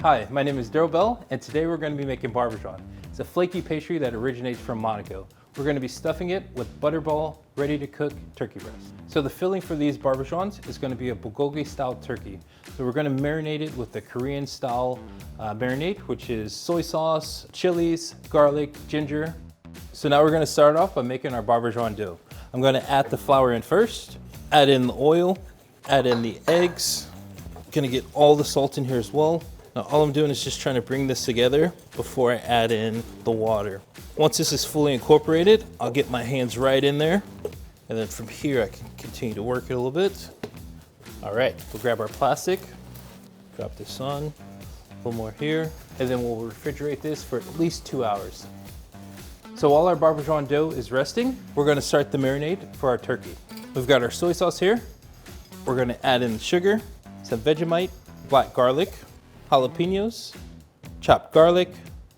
Hi, my name is Daryl Bell, and today we're going to be making Barbagiuan. It's a flaky pastry that originates from Monaco. We're going to be stuffing it with butterball, ready-to-cook turkey breast. So the filling for these Barbagiuans is going to be a bulgogi-style turkey. So we're going to marinate it with the Korean-style marinade, which is soy sauce, chilies, garlic, ginger. So now we're going to start off by making our Barbagiuan dough. I'm going to add the flour in first, add in the oil, add in the eggs. Going to get all the salt in here as well. Now all I'm doing is just trying to bring this together before I add in the water. Once this is fully incorporated, I'll get my hands right in there. And then from here, I can continue to work it a little bit. All right, we'll grab our plastic, drop this on, a little more here, and then we'll refrigerate this for at least 2 hours. So while our Barbagiuan dough is resting, we're gonna start the marinade for our turkey. We've got our soy sauce here. We're gonna add in sugar, some Vegemite, black garlic, jalapenos, chopped garlic,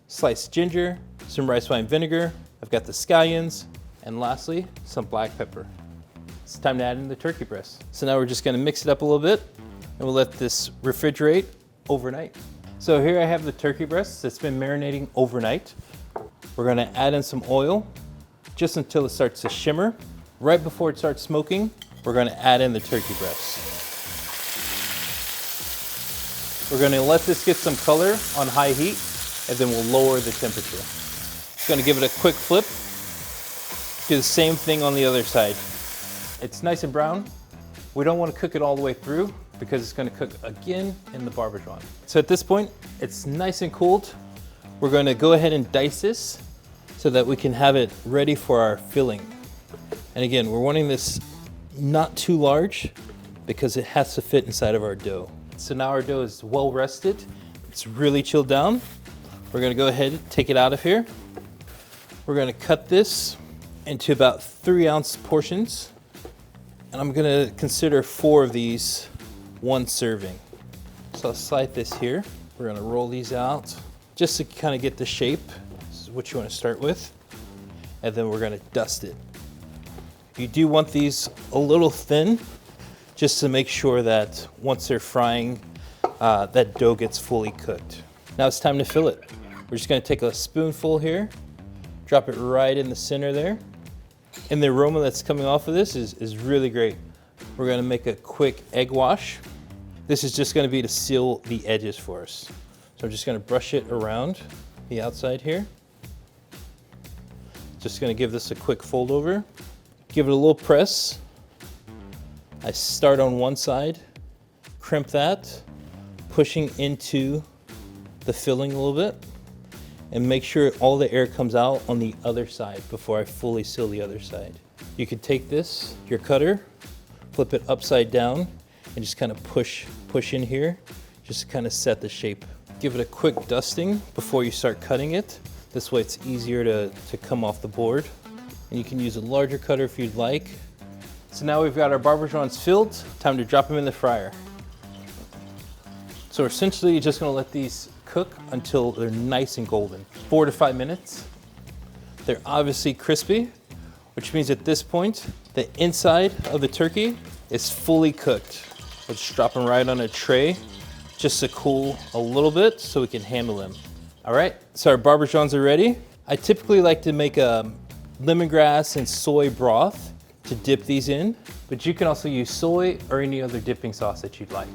sliced ginger, some rice wine vinegar. I've got the scallions, and lastly, some black pepper. It's time to add in the turkey breast. So now we're just gonna mix it up a little bit, and we'll let this refrigerate overnight. So here I have the turkey breast that's been marinating overnight. We're gonna add in some oil, just until it starts to shimmer. Right before it starts smoking, we're gonna add in the turkey breast. We're gonna let this get some color on high heat, and then we'll lower the temperature. Gonna give it a quick flip. Do the same thing on the other side. It's nice and brown. We don't wanna cook it all the way through because it's gonna cook again in the Barbagiuan. So at this point, it's nice and cooled. We're gonna go ahead and dice this so that we can have it ready for our filling. And again, we're wanting this not too large because it has to fit inside of our dough. So now our dough is well rested. It's really chilled down. We're gonna go ahead and take it out of here. We're gonna cut this into about 3-ounce portions. And I'm gonna consider 4 of these 1 serving. So I'll slide this here. We're gonna roll these out just to kind of get the shape. This is what you wanna start with. And then we're gonna dust it. You do want these a little thin, just to make sure that once they're frying, that dough gets fully cooked. Now it's time to fill it. We're just gonna take a spoonful here, drop it right in the center there. And the aroma that's coming off of this is really great. We're gonna make a quick egg wash. This is just gonna be to seal the edges for us. So I'm just gonna brush it around the outside here. Just gonna give this a quick fold over. Give it a little press. I start on one side, crimp that, pushing into the filling a little bit, and make sure all the air comes out on the other side before I fully seal the other side. You can take this, your cutter, flip it upside down, and just kind of push in here, just to kind of set the shape. Give it a quick dusting before you start cutting it. This way it's easier to come off the board. And you can use a larger cutter if you'd like. So now we've got our Barbagiuans filled, time to drop them in the fryer. So essentially you're just gonna let these cook until they're nice and golden. 4 to 5 minutes. They're obviously crispy, which means at this point, the inside of the turkey is fully cooked. We'll just drop them right on a tray, just to cool a little bit so we can handle them. All right, so our Barbagiuans are ready. I typically like to make a lemongrass and soy broth to dip these in, but you can also use soy or any other dipping sauce that you'd like.